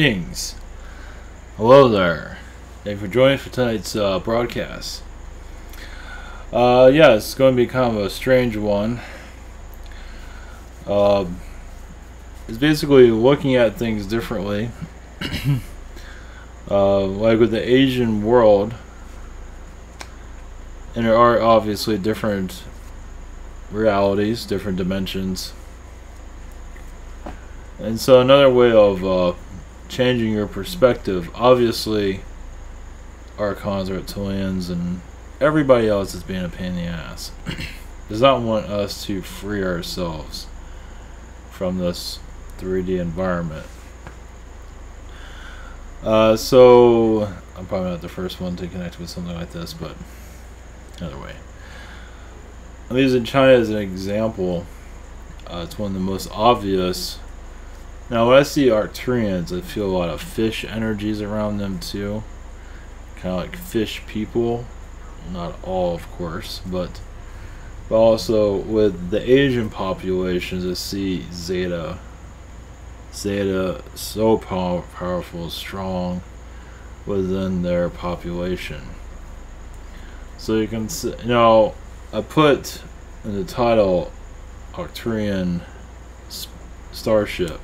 Greetings. Hello there. Thank you for joining us for tonight's broadcast. Yeah, it's going to be kind of a strange one. It's basically looking at things differently. Like with the Asian world, and there are obviously different realities, different dimensions. And so another way of changing your perspective, obviously Archons, reptilians, and everybody else is being a pain in the ass. Does not want us to free ourselves from this 3D environment. So I'm probably not the first one to connect with something like this, but either way, I'm using China as an example. It's one of the most obvious. Now when I see Arcturians, I feel a lot of fish energies around them too, kind of like fish people. Not all, of course, but also with the Asian populations, I see Zeta so powerful, strong within their population. So you can see, I put in the title Arcturian Starship,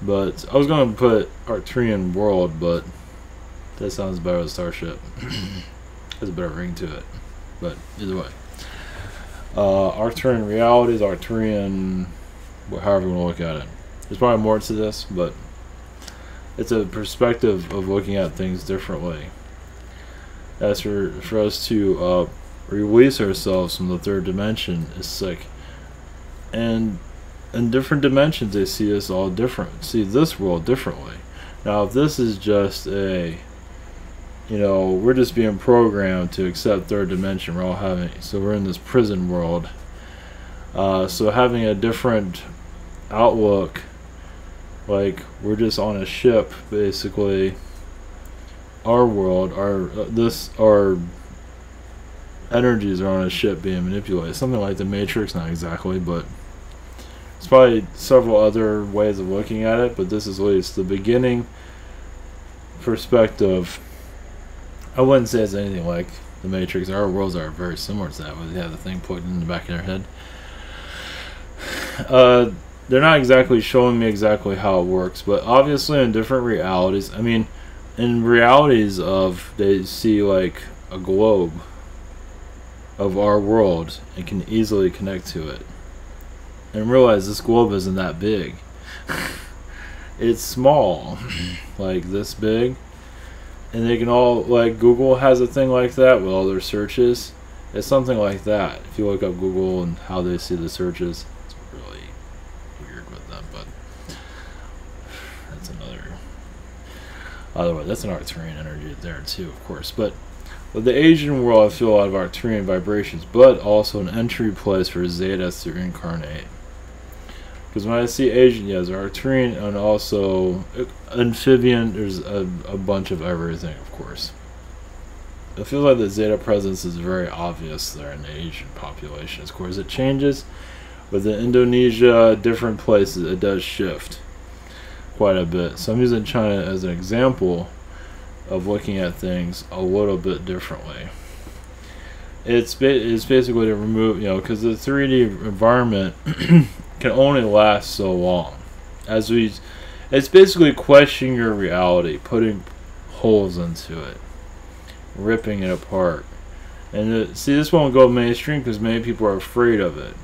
but I was going to put Arcturian World, but that sounds better with Starship. Has a better ring to it, but either way, Arcturian realities, Arcturian, however you want to look at it. There's probably more to this, but it's a perspective of looking at things differently. As for us to release ourselves from the third dimension, it's like, and in different dimensions they see us all different, see this world differently. Now if this is just a, we're just being programmed to accept third dimension, we're all having, so we're in this prison world, so having a different outlook, like we're just on a ship basically, our world, our energies are on a ship being manipulated, something like the Matrix, not exactly, but there's probably several other ways of looking at it, but this is at least the beginning perspective. I wouldn't say it's anything like the Matrix. Our worlds are very similar to that, where they have the thing put in the back of their head. They're not exactly showing me exactly how it works, but obviously in different realities, I mean, in realities of, they see like a globe of our world and can easily connect to it and realize this globe isn't that big. It's small, like this big, and they can all, like Google has a thing like that with all their searches. It's something like that. If you look up Google and how they see the searches, it's really weird with them, but that's another. Otherwise, that's an Arcturian energy there too, of course. But with the Asian world, I feel a lot of Arcturian vibrations, but also an entry place for Zeta to incarnate. Because when I see Asian, yes, Arcturian, and also amphibian, there's a bunch of everything, of course. I feel like the Zeta presence is very obvious there in the Asian populations. Of course, it changes. With the Indonesia, different places, it does shift quite a bit. So I'm using China as an example of looking at things a little bit differently. It's basically to remove, because the 3D environment can only last so long. It's basically questioning your reality, putting holes into it, ripping it apart. And see, this won't go mainstream because many people are afraid of it.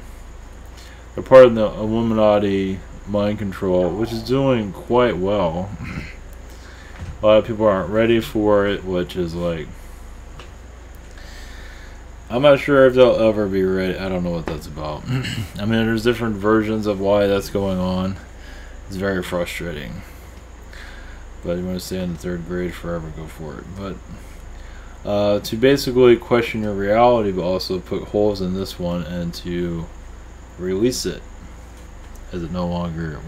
They're part of the Illuminati mind control, which is doing quite well. A lot of people aren't ready for it, which is like, I'm not sure if they'll ever be ready. I don't know what that's about. I mean, there's different versions of why that's going on. It's very frustrating. But you want to stay in the third grade forever, go for it. But to basically question your reality, but also put holes in this one and to release it, as we no longer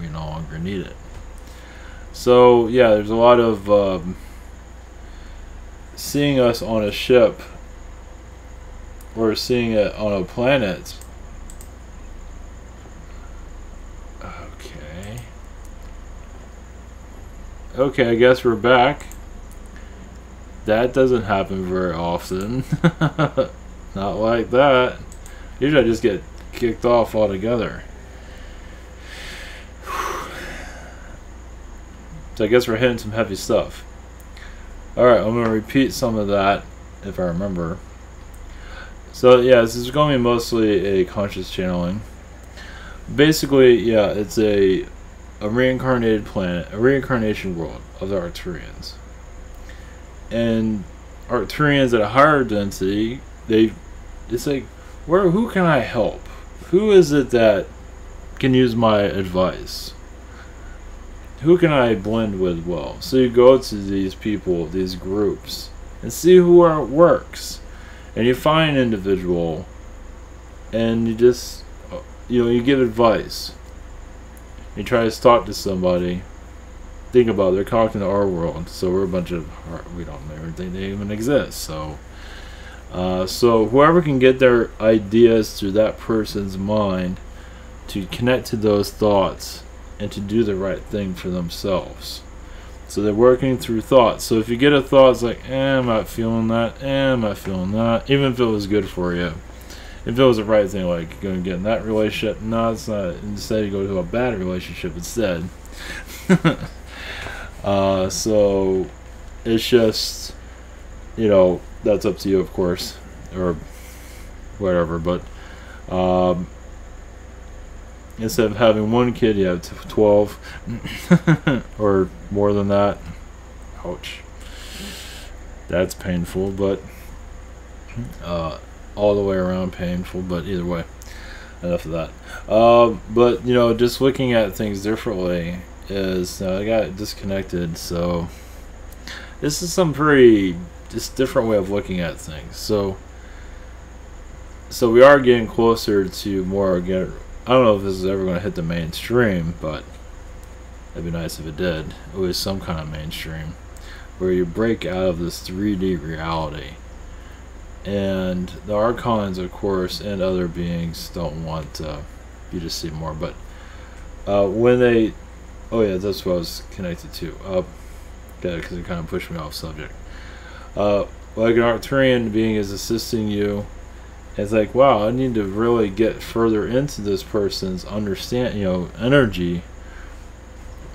need it. So yeah, there's a lot of seeing us on a ship or seeing it on a planet. Okay. okay, I guess we're back. That doesn't happen very often. Not like that. Usually I just get kicked off altogether. So I guess we're hitting some heavy stuff. Alright, I'm going to repeat some of that if I remember. So yeah, this is going to be mostly a conscious channeling. Basically, yeah, it's a reincarnated planet, a reincarnation world of the Arcturians. And Arcturians at a higher density, it's like, who can I help? Who is it that can use my advice? Who can I blend with well? So you go to these people, these groups, and see who works. And you find an individual, and you just, you give advice. You try to talk to somebody. Think about it, they're talking to our world, so we're a bunch of, we don't even think they even exist. So whoever can get their ideas through that person's mind to connect to those thoughts and to do the right thing for themselves. So they're working through thoughts. So if you get a thought, it's like, I'm not feeling that, I'm not feeling that, even if it was good for you. If it was the right thing, like you're going to get in that relationship, no, it's not. Instead, you go to a bad relationship instead. So it's just, that's up to you, of course, or whatever. But instead of having one kid, you have 12 or more than that. Ouch. That's painful, but all the way around painful, but either way, enough of that. But just looking at things differently is, I got disconnected, so this is some pretty just different way of looking at things. So we are getting closer to more again. I don't know if this is ever going to hit the mainstream, but it'd be nice if it did. It was some kind of mainstream where you break out of this 3D reality. And the Archons, of course, and other beings don't want you to see more. But when they... Oh yeah, that's what I was connected to. Because it kind of pushed me off subject. Like an Arcturian being is assisting you. It's like, wow, I need to really get further into this person's energy.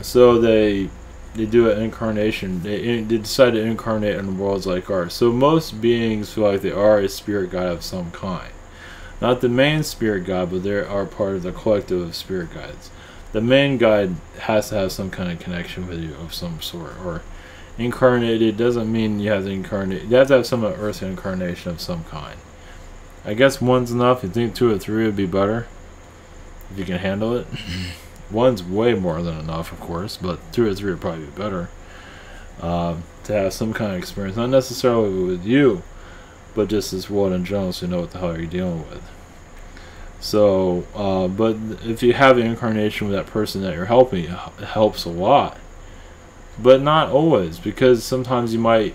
So they do an incarnation. They decide to incarnate in worlds like ours. So most beings feel like they are a spirit guide of some kind. Not the main spirit guide, but they are part of the collective of spirit guides. The main guide has to have some kind of connection with you of some sort. Or incarnated doesn't mean you have to incarnate. You have to have some earth incarnation of some kind. I guess one's enough. You think 2 or 3 would be better if you can handle it. One's way more than enough, of course, but 2 or 3 would probably be better to have some kind of experience, not necessarily with you, but just this world in general, so you know what the hell you're dealing with. So, but if you have an incarnation with that person that you're helping, it helps a lot, but not always, because sometimes you might,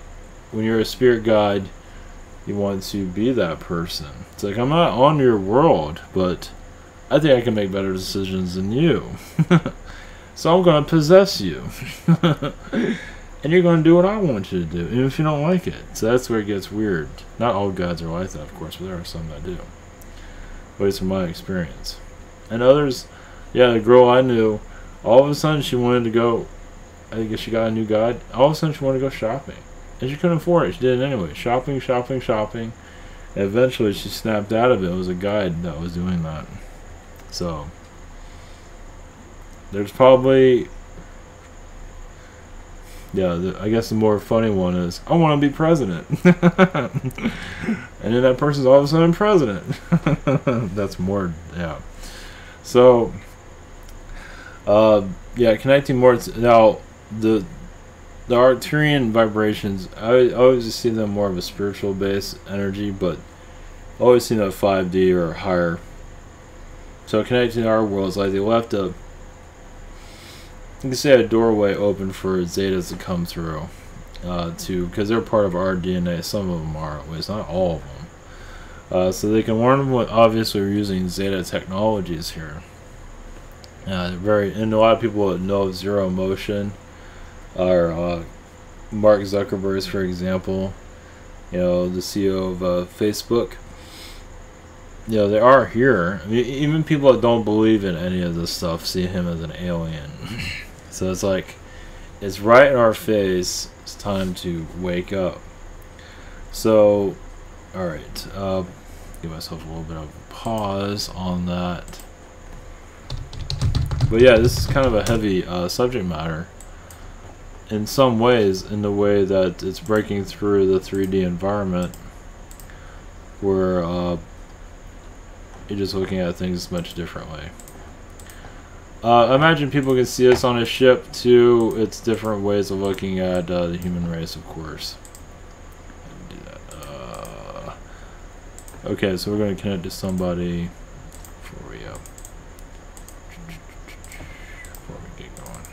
when you're a spirit guide, you want to be that person. It's like, I'm not on your world, but I think I can make better decisions than you. So I'm going to possess you. And you're going to do what I want you to do, even if you don't like it. So that's where it gets weird. Not all gods are like that, of course, but there are some that do. At least from my experience. And others, yeah, the girl I knew, all of a sudden she wanted to go, I guess she got a new god, all of a sudden she wanted to go shopping. And she couldn't afford it. She did it anyway. Shopping. And eventually she snapped out of it. It was a guide that was doing that. So, there's probably... Yeah, I guess the more funny one is, I want to be president. And then that person's all of a sudden president. That's more, yeah. So, yeah, connecting more to... Now, the Arcturian vibrations, I always just see them more of a spiritual based energy, but I always see them at 5D or higher. So connecting to our worlds, like they left you can say a doorway open for Zetas to come through, because they're part of our DNA. Some of them are, at least not all of them. So they can learn what, obviously we're using Zeta technologies here. And a lot of people know zero motion. or Mark Zuckerberg, for example, you know, the CEO of Facebook. You know, they are here. I mean, even people that don't believe in any of this stuff see him as an alien. So it's like, it's right in our face. It's time to wake up. So, alright, give myself a little bit of a pause on that. But yeah, this is kind of a heavy subject matter in some ways, in the way that it's breaking through the 3D environment, where you're just looking at things much differently. I imagine people can see us on a ship too. It's different ways of looking at the human race, of course. Do that. Okay, so we're going to connect to somebody before we get going.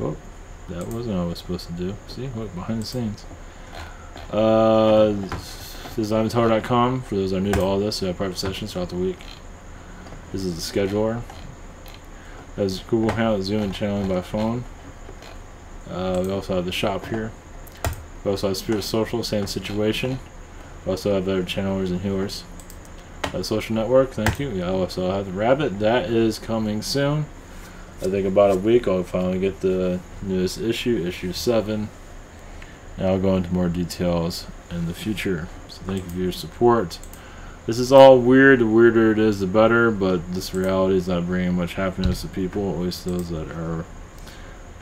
Oh, that wasn't what I was supposed to do. See, look, behind the scenes. DesignTower.com, for those that are new to all this. We have private sessions throughout the week. This is the scheduler. There's Google Hangout, Zoom, and channeling by phone. We also have the shop here. We also have Spirit Social, same situation. We also have better channelers and healers. Social network, thank you. We also have the Rabbit. That is coming soon. I think about a week I'll finally get the newest issue, issue 7. And I'll go into more details in the future. So thank you for your support. This is all weird. The weirder it is, the better. But this reality is not bringing much happiness to people, at least those that are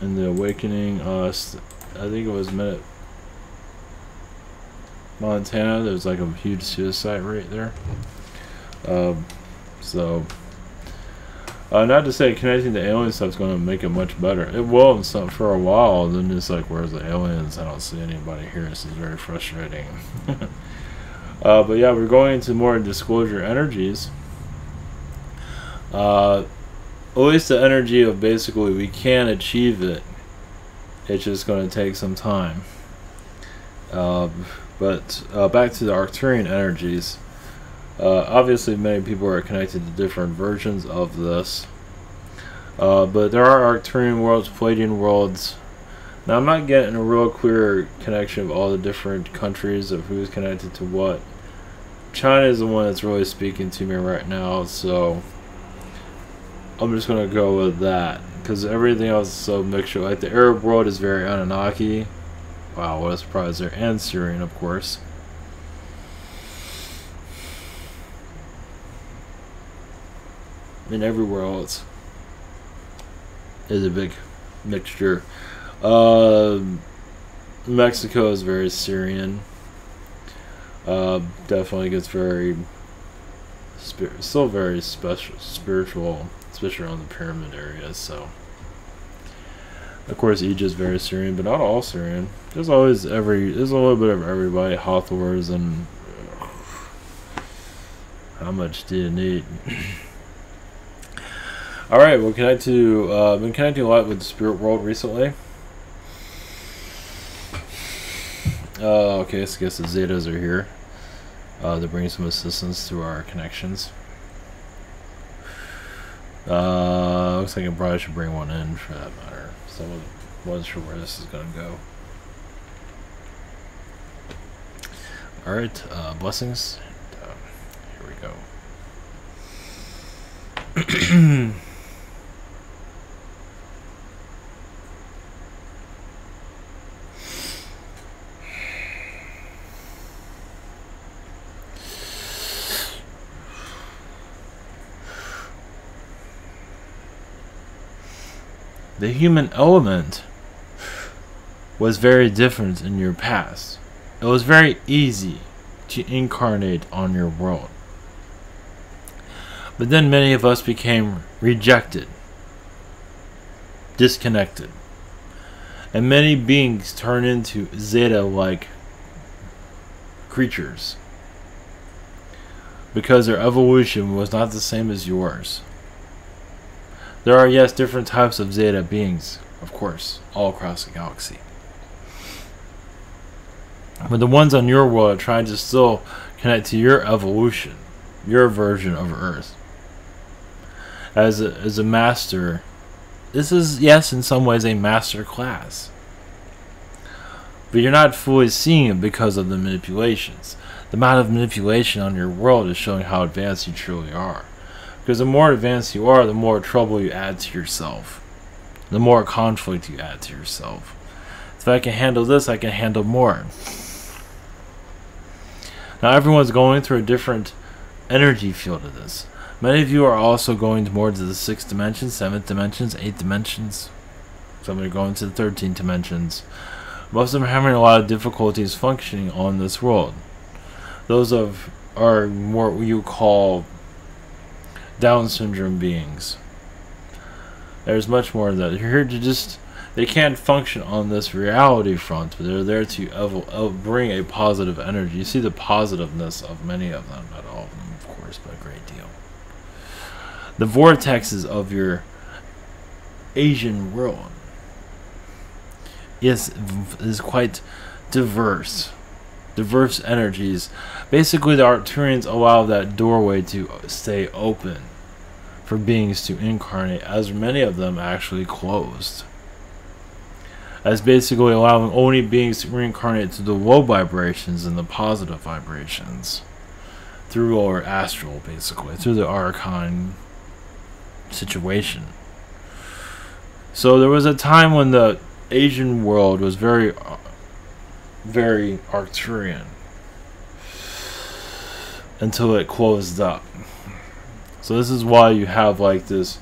in the awakening. I think it was Montana. There's like a huge suicide rate there. Not to say connecting to alien stuff is going to make it much better. It will for a while. Then it's like, where's the aliens? I don't see anybody here. This is very frustrating. But yeah, we're going into more disclosure energies. At least the energy of basically we can achieve it. It's just going to take some time. But back to the Arcturian energies. Obviously many people are connected to different versions of this, but there are Arcturian worlds, Palladian worlds. Now I'm not getting a real clear connection of all the different countries of who's connected to what. China is the one that's really speaking to me right now, so I'm just going to go with that, because everything else is so mixture. Like the Arab world is very Anunnaki. Wow, what a surprise there. And Syrian, of course. And everywhere else is a big mixture. Mexico is very Syrian. Definitely gets very still very spiritual, especially around the pyramid areas. So, of course, Egypt is very Syrian, but not all Syrian. There's a little bit of everybody. Hathors and how much do you need? Alright, we'll connect to, been connecting a lot with the spirit world recently. Okay, so I guess the Zetas are here. They're bringing some assistance to our connections. Looks like I probably should bring one in for that matter. So I wasn't sure where this is going to go. Alright, blessings. Here we go. The human element was very different in your past. It was very easy to incarnate on your world. But then many of us became rejected, disconnected. And many beings turn into Zeta-like creatures because their evolution was not the same as yours. There are, yes, different types of Zeta beings, of course, all across the galaxy. But the ones on your world are trying to still connect to your evolution, your version of Earth. As a master yes, in some ways a master class. But you're not fully seeing it because of the manipulations. The amount of manipulation on your world is showing how advanced you truly are. Because the more advanced you are, the more trouble you add to yourself. The more conflict you add to yourself. If I can handle this, I can handle more. Now everyone's going through a different energy field of this. Many of you are also going more to the 6th dimension, 7th dimensions, 8th dimensions. Some are going to the 13th dimensions. Most of them are having a lot of difficulties functioning on this world. Those are more what you call Down syndrome beings. There's much more of that. You're here to they can't function on this reality front, but they're there to bring a positive energy. You see the positiveness of many of them, not all of them, of course, but a great deal. The vortexes of your Asian world is quite diverse. Diverse energies. Basically, the Arcturians allow that doorway to stay open for beings to incarnate, as many of them actually closed. As basically allowing only beings to reincarnate to the low vibrations and the positive vibrations through lower astral, basically, through the Archon situation. So there was a time when the Asian world was very Arcturian until it closed up. So this is why you have like this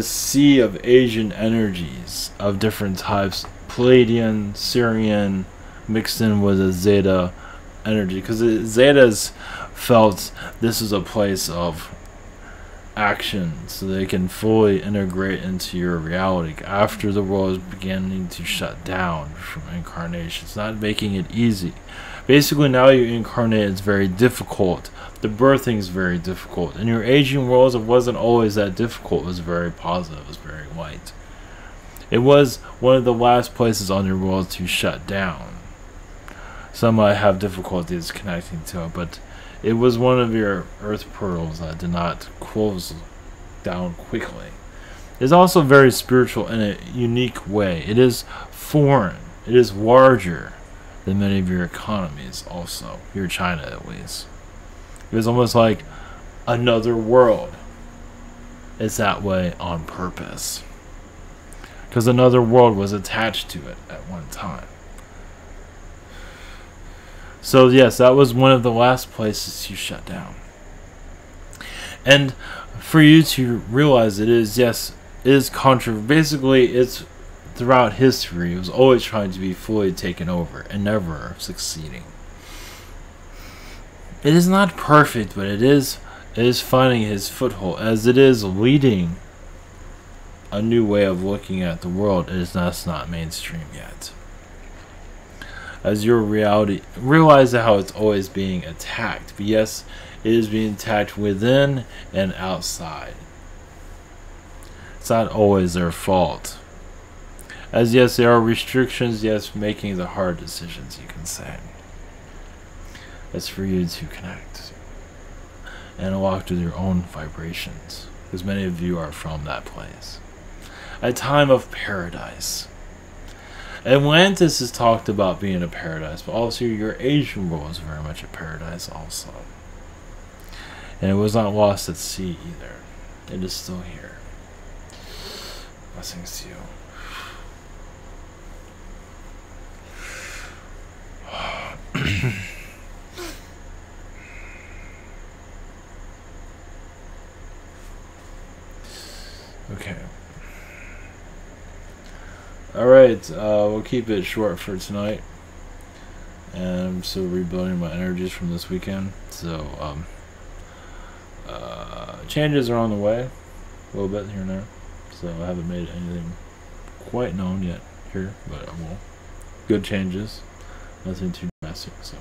sea of Asian energies of different types, Palladian, Syrian, mixed in with a Zeta energy, because Zetas felt this is a place of action, so they can fully integrate into your reality after the world is beginning to shut down from incarnation. It's not making it easy. Basically, now you incarnate, it's very difficult. The birthing is very difficult. In your Asian worlds, it wasn't always that difficult. It was very positive. It was very light. It was one of the last places on your world to shut down. Some might have difficulties connecting to it, but it was one of your earth portals that did not close down quickly. It's also very spiritual in a unique way. It is foreign. It is larger than many of your economies also. Your China, at least. It was almost like another world. It's that way on purpose. Because another world was attached to it at one time. So yes, that was one of the last places to shut down. And for you to realize it is, yes, it is basically, it's throughout history, it was always trying to be fully taken over and never succeeding. It is not perfect, but it is finding his foothold, as it is leading a new way of looking at the world. It is not mainstream yet. As your reality, realize how it's always being attacked. But yes, it is being attacked within and outside. It's not always their fault. As yes, there are restrictions, yes, making the hard decisions, you can say. It's for you to connect and walk through your own vibrations, because many of you are from that place. A time of paradise. Atlantis is talked about being a paradise, but also your Asian world is very much a paradise also. And it was not lost at sea either. It is still here. Blessings to you. Okay. Alright, we'll keep it short for tonight. And I'm still rebuilding my energies from this weekend. So, changes are on the way. A little bit here and there. So I haven't made anything quite known yet here, but I will. Good changes. Nothing too drastic, so.